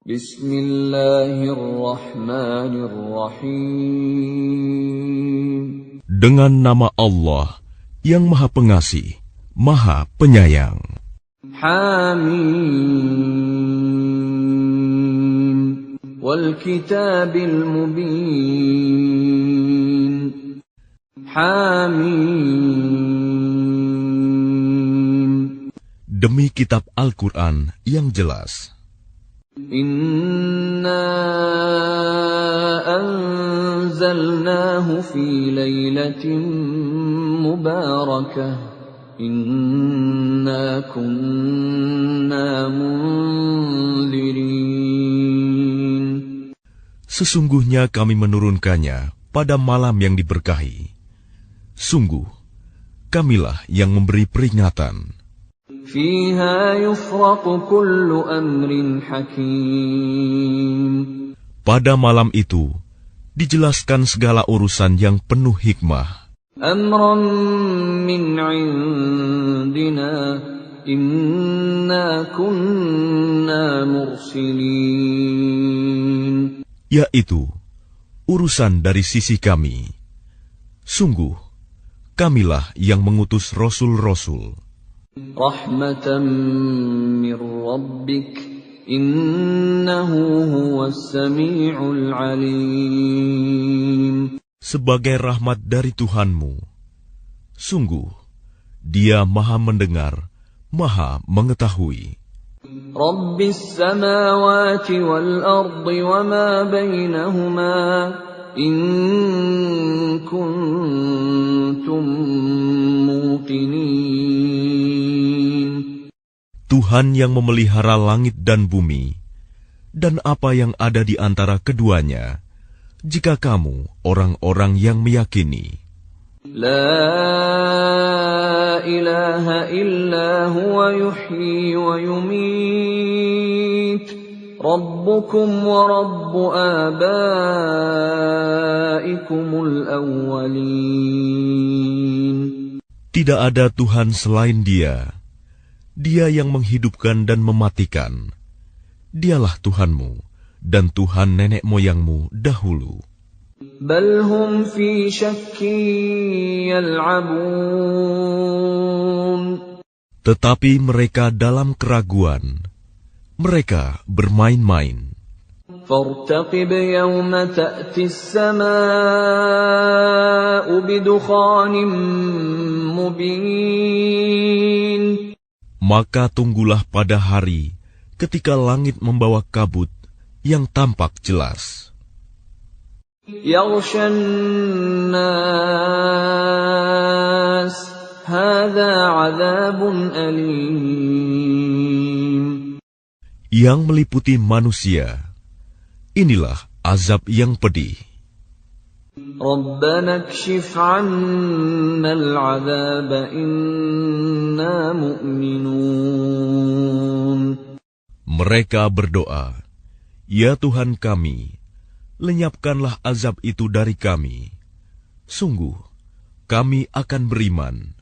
Bismillahirrahmanirrahim. Dengan nama Allah yang Maha Pengasih, Maha Penyayang. Hamim wal kitabil mubin. Hamim. Demi kitab Al-Quran yang jelas. Inna anzalnahu fi lailatin mubarakah. Inna kunna munzirin. Sesungguhnya kami menurunkannya pada malam yang diberkahi. Sungguh, kamilah yang memberi peringatan. Fiha yufraqu kullu amrin hakim. Pada malam itu, dijelaskan segala urusan yang penuh hikmah. Amran min indina, inna kunna mursilin. Yaitu, urusan dari sisi kami. Sungguh, kamilah yang mengutus rasul-rasul. Rahmatan min rabbik, innahu huwas sami'ul alim. Sebagai rahmat dari Tuhanmu, sungguh, Dia Maha Mendengar, Maha Mengetahui. Rabbis samawati wal ardi wa ma bainahuma, in kuntum muqinin. Tuhan yang memelihara langit dan bumi, dan apa yang ada di antara keduanya, jika kamu orang-orang yang meyakini. La ilaha illa huwa yuhyi wa yumit. Rabbukum wa rabbu abaikumul awwalin. Tidak ada Tuhan selain Dia. Dia yang menghidupkan dan mematikan. Dialah Tuhanmu dan Tuhan nenek moyangmu dahulu. Bal hum fi syakkin yal'abun. Tetapi mereka dalam keraguan. Mereka bermain-main. Fartaqib yawma ta'ti as-samaa'u bidukhanin mubin. Maka tunggulah pada hari ketika langit membawa kabut yang tampak jelas. Yaghshan nas, hadza 'adzabun alim. Yang meliputi manusia, inilah azab yang pedih. Rabbana kshif 'anna al-'adzaba inna mu'minun. Mereka berdoa, Ya Tuhan kami, lenyapkanlah azab itu dari kami. Sungguh, kami akan beriman.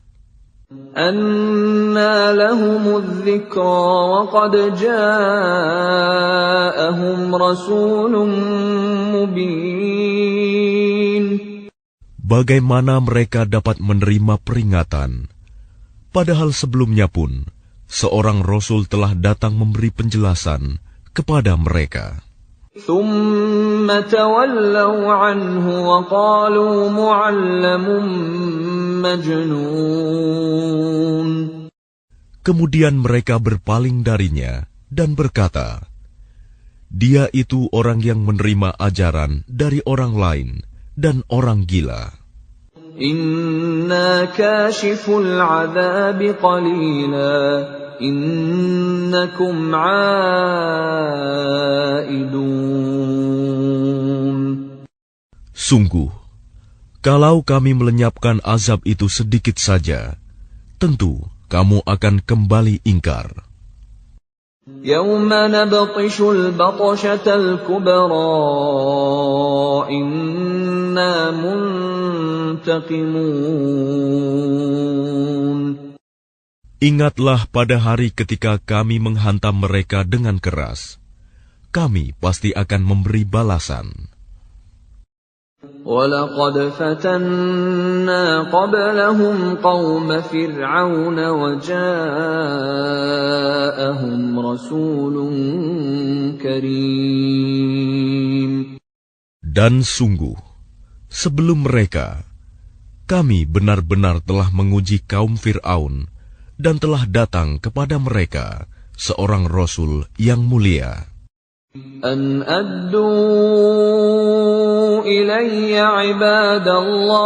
Anna lahumudz dzikra wa qad ja'ahum rasulun mubin. Bagaimana mereka dapat menerima peringatan, padahal sebelumnya pun seorang rasul telah datang memberi penjelasan kepada mereka. Thumma tawallaw anhu wa qalu mu'allamun majnun. Kemudian mereka berpaling darinya dan berkata, Dia itu orang yang menerima ajaran dari orang lain dan orang gila. Inna kashiful 'adzabi qalila, innakum 'aidun. Sungguh, kalau kami melenyapkan azab itu sedikit saja, tentu kamu akan kembali ingkar. Yawma nabtishul batshatal kubra, inna muntaqimun. Ingatlah pada hari ketika kami menghantam mereka dengan keras. kami pasti akan memberi balasan. وَلَقَدْ فَتَنَّا قَبْلَهُمْ قَوْمَ فِرْعَوْنَ وَجَاءَهُمْ رَسُولٌ كَرِيمٌ. Dan sungguh, sebelum mereka, kami benar-benar telah menguji kaum Fir'aun dan telah datang kepada mereka seorang Rasul yang mulia. أَنْ أَدُّوا إِلَيَّ عِبَادَ اللَّهِ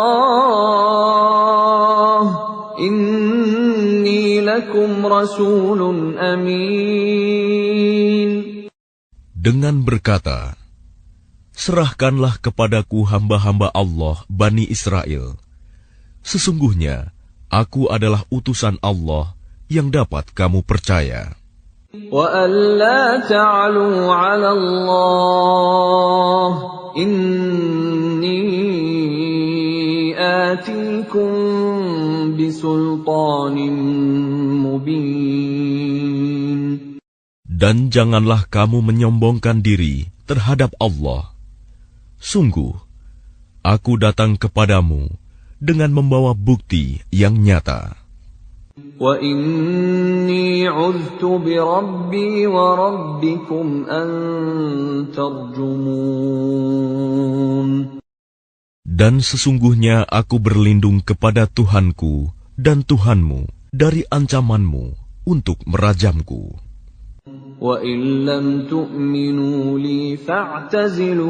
إِنِّي لَكُمْ رَسُولٌ أَمِينٌ. Dengan berkata, serahkanlah kepadaku hamba-hamba Allah Bani Israel. Sesungguhnya, aku adalah utusan Allah yang dapat kamu percaya. وَأَن لَّا تَعْلُوا عَلَى اللَّهِ إِنِّي آتِيكُم بِسُلْطَانٍ مُّبِينٍ. Dan janganlah kamu menyombongkan diri terhadap Allah. Sungguh, aku datang kepadamu dengan membawa bukti yang nyata. وَإِنِّي عُذْتُ بِرَبِّي وَرَبِّكُمْ أَن تَرْجُمُونِ. Dan sesungguhnya aku berlindung kepada Tuhanku dan Tuhanmu dari ancamanmu untuk merajamku. وَإِن لَّمْ تُؤْمِنُوا لِي فَاعْتَزِلُونِ.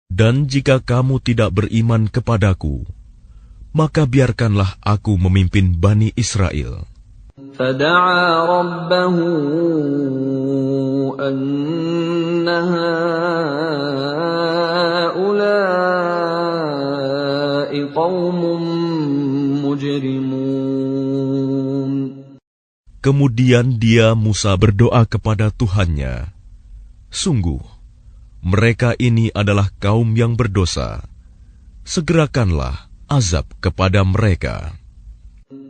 Dan jika kamu tidak beriman kepadaku, maka biarkanlah aku memimpin Bani Israel. فَدَعَا رَبَّهُ أَنَّ هَٰؤُلَاءِ قَوْمٌ مُجْرِمُونَ. Kemudian Musa berdoa kepada Tuhannya, sungguh, mereka ini adalah kaum yang berdosa. Segerakanlah azab kepada mereka.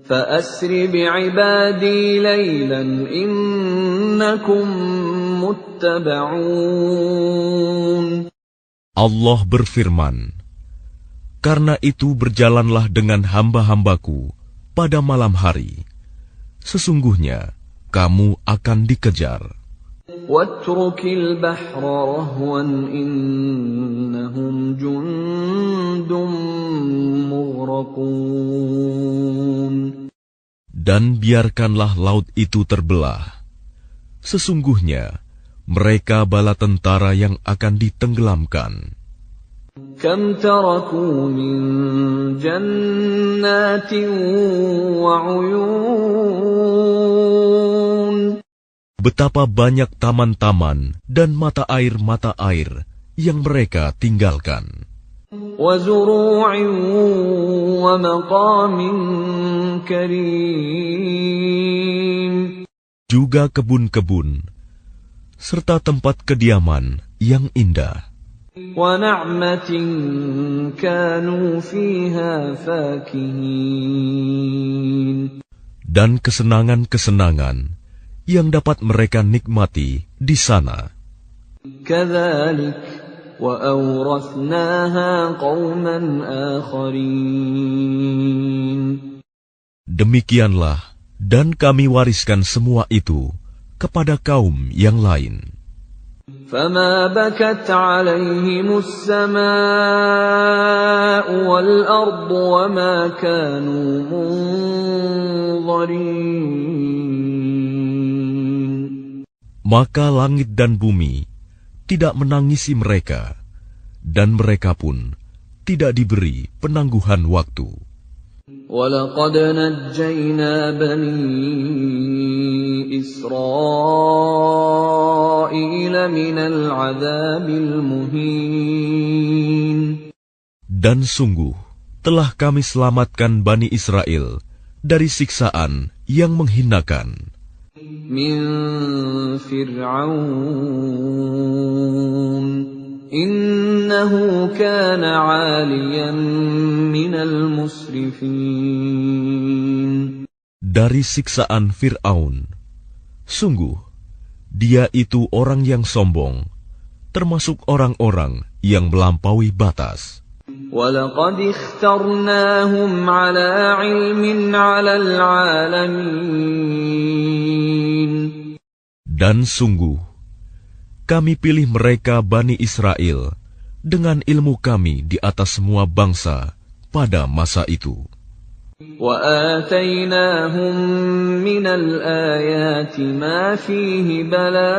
فَأَسْرِ بِعِبَادِي لَيْلًا إِنَّكُمْ مُتَّبَعُونَ. Allah berfirman, karena itu berjalanlah dengan hamba-hambaku pada malam hari. Sesungguhnya kamu akan dikejar. وَاتْرُكِ الْبَحْرَ رَهْوًا إِنَّهُمْ جُندٌ مُغْرَقُونَ. Dan biarkanlah laut itu terbelah. Sesungguhnya mereka bala tentara yang akan ditenggelamkan. كَمْ تَرَكُوا مِنْ جَنَّاتٍ وَعُيُونٍ. Betapa banyak taman-taman dan mata air yang mereka tinggalkan. وَزُرُوعٍ وَمَقَامٍ كَرِيمٍ. Juga kebun-kebun, serta tempat kediaman yang indah. وَنَعْمَةٍ كَانُوا فِيهَا فَاكِهِينَ. Dan kesenangan-kesenangan yang dapat mereka nikmati di sana. كَذَلِكَ وَأَوْرَثْنَاهَا قَوْمًا آخَرِينَ. Demikianlah, dan kami wariskan semua itu kepada kaum yang lain. فَمَا بَكَتْ عَلَيْهِمُ السَّمَاءُ وَالْأَرْضُ وَمَا كَانُوا مُنظَرِينَ. Maka langit dan bumi tidak menangisi mereka, dan mereka pun tidak diberi penangguhan waktu. وَلَقَدْ نَجَّيْنَا بَنِي إِسْرَائِيلَ مِنَ الْعَذَابِ الْمُهِينِ. Dan sungguh telah kami selamatkan Bani Israel dari siksaan yang menghinakan. مِنْ فِرْعَوْنَ إِنَّهُ كَانَ عَالِيًا مِنَ الْمُسْرِفِينَ. Dari siksaan Fir'aun, sungguh Dia itu orang yang sombong, termasuk orang-orang yang melampaui batas. وَلَقَدِ اخْتَرْنَاهُمْ عَلَى عِلْمٍ عَلَى الْعَالَمِينَ. Dan sungguh, kami pilih mereka Bani Israel dengan ilmu kami di atas semua bangsa pada masa itu. وَآتَيْنَاهُمْ مِنَ الْآيَاتِ مَا فِيهِ بَلَاءٌ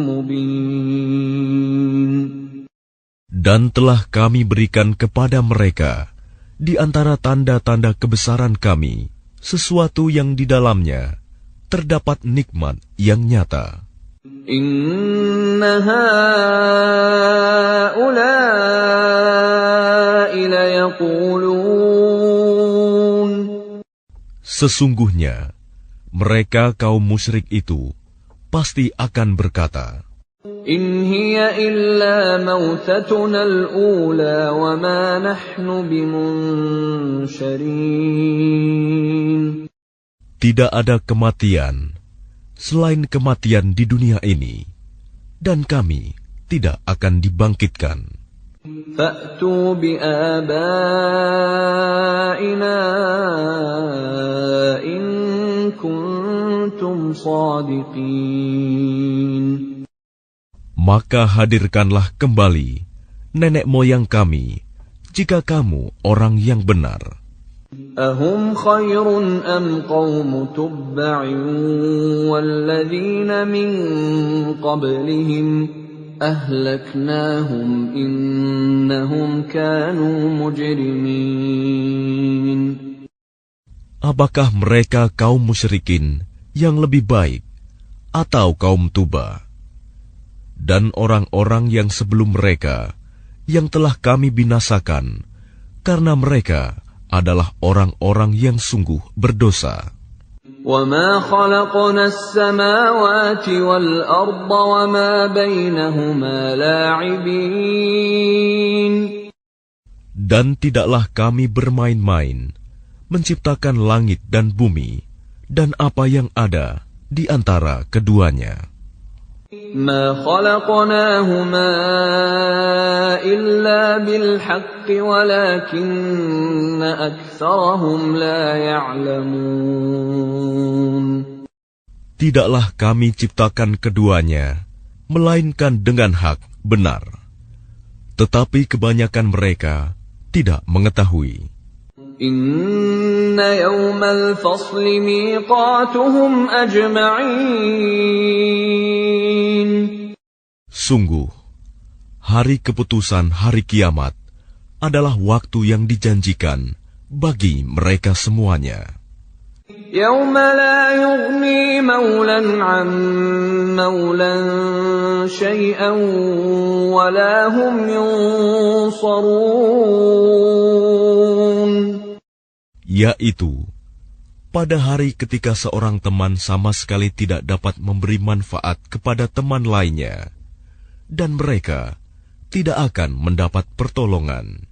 مُبِينٌ. Dan telah kami berikan kepada mereka di antara tanda-tanda kebesaran kami sesuatu yang di dalamnya terdapat nikmat yang nyata. Inna haula'i layaqulun. Sesungguhnya mereka kaum musyrik itu pasti akan berkata, In hiya illa mautatuna al-ula wa ma nahnu bimunsharin. Tidak ada kematian selain kematian di dunia ini, dan kami tidak akan dibangkitkan. Fa'tu bi'abaina in kuntum shadiqin. Maka hadirkanlah kembali nenek moyang kami jika kamu orang yang benar. Ahum khairun am qawmu tubba'in walladzina min qablihim ahlaknahum innahum kanu mujrimin. Apakah mereka kaum musyrikin yang lebih baik atau kaum Tuba dan orang-orang yang sebelum mereka yang telah kami binasakan karena mereka adalah orang-orang yang sungguh berdosa. وَمَا خَلَقْنَا السَّمَاوَاتِ وَالْأَرْضَ وَمَا بَيْنَهُمَا لَاعِبِينَ. Dan tidaklah kami bermain-main menciptakan langit dan bumi dan apa yang ada di antara keduanya. مَا خَلَقْنَاهُمَا إِلَّا بِالْحَقِّ وَلَكِنَّ أَكْثَرَهُمْ لَا يَعْلَمُونَ. Tidaklah kami ciptakan keduanya, melainkan dengan hak benar. Tetapi kebanyakan mereka tidak mengetahui. Inna yawmal fasli miqatuhum ajma'in. Sungguh, hari keputusan hari kiamat adalah waktu yang dijanjikan bagi mereka semuanya. Yawma la yughni maulan 'an maulan syai'an wa la hum yunsarun. Yaitu, pada hari ketika seorang teman sama sekali tidak dapat memberi manfaat kepada teman lainnya, dan mereka tidak akan mendapat pertolongan.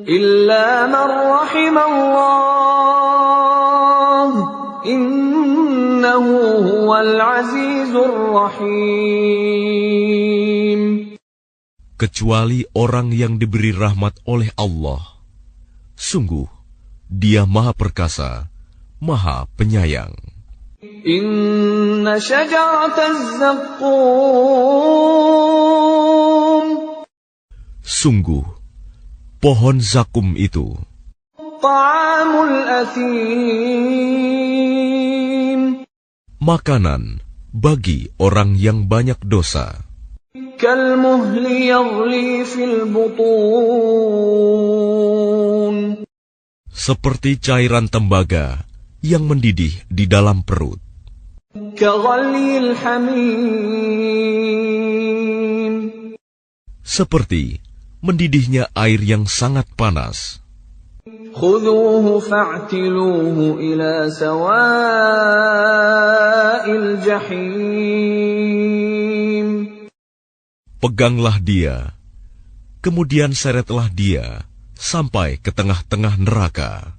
Illa man rahimallah, innahu huwal azizur rahim. Kecuali orang yang diberi rahmat oleh Allah. Sungguh, Dia Maha Perkasa, Maha Penyayang. Inna syajarataz zaqqum. Sungguh, pohon zakum itu Ta'amul athim. makanan bagi orang yang banyak dosa. Kalmuhli yaghli fil butun. Seperti cairan tembaga yang mendidih di dalam perut. Kaghalil hamim. Seperti mendidihnya air yang sangat panas. Khudhuhu fa'tiluhu ila sawa'il jahim. Peganglah dia, kemudian seretlah dia sampai ke tengah-tengah neraka.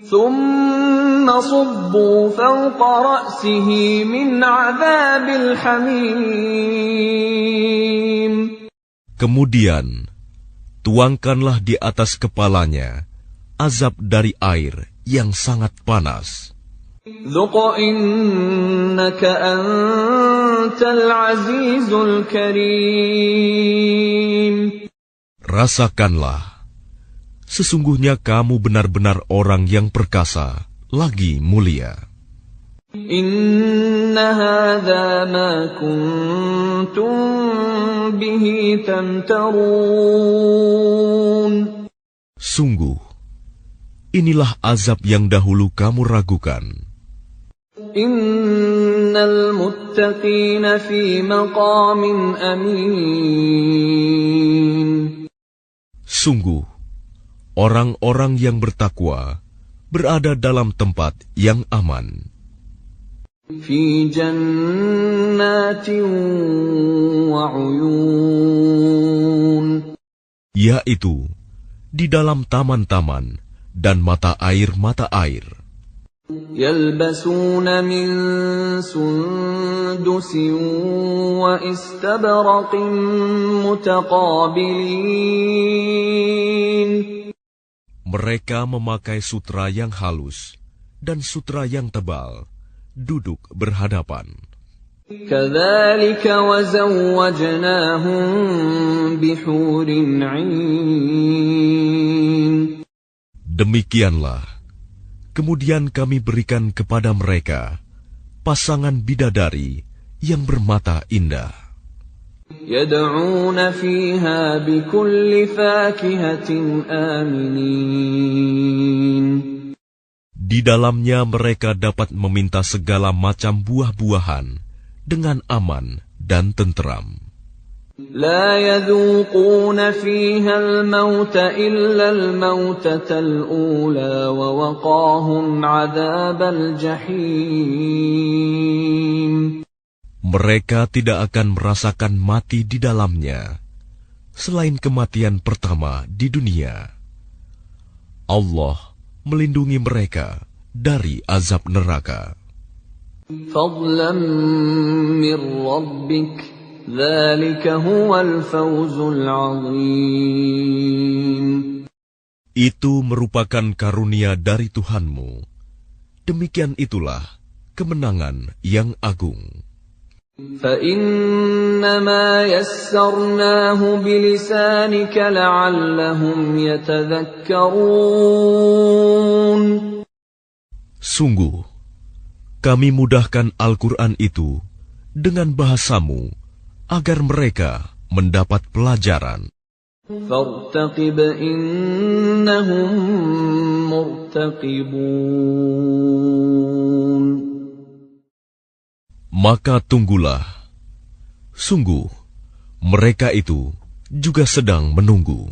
Thumma صبوا فوق رأسه من عذاب الحميم. Kemudian, tuangkanlah di atas kepalanya azab dari air yang sangat panas. ذق إنك أنت العزيز الكريم. Rasakanlah, sesungguhnya kamu benar-benar orang yang perkasa, lagi mulia. إن هذا ما كنتم به تمترون. Sungguh, inilah azab yang dahulu kamu ragukan. إن المتقين في مقام أمين. Sungguh, orang-orang yang bertakwa berada dalam tempat yang aman. في جنات وعيون. Yaitu di dalam taman-taman dan mata air. يلبسون من سندس واستبرق متقابلين. Mereka memakai sutra yang halus dan sutra yang tebal, duduk berhadapan. كذلك وزوجناهم بحور عين. Demikianlah, kemudian kami berikan kepada mereka pasangan bidadari yang bermata indah. يدعون فيها بكل فاكهة آمنين. Di dalamnya mereka dapat meminta segala macam buah-buahan dengan aman dan tentram. لا يذوقون فيها الموت إلا الموتة الأولى ووقاهم عذاب الجحيم. Mereka tidak akan merasakan mati di dalamnya, selain kematian pertama di dunia. Allah melindungi mereka dari azab neraka. فضلا من ربك ذلك هو الفوز العظيم. Itu merupakan karunia dari Tuhanmu. Demikian itulah kemenangan yang agung. فإنما يسرناه بلسانك لعلهم يتذكرون. Sungguh, kami mudahkan Al-Quran itu dengan bahasamu agar mereka mendapat pelajaran. فارتقب إنهم مرتقبون. Maka tunggulah, sungguh mereka itu juga sedang menunggu.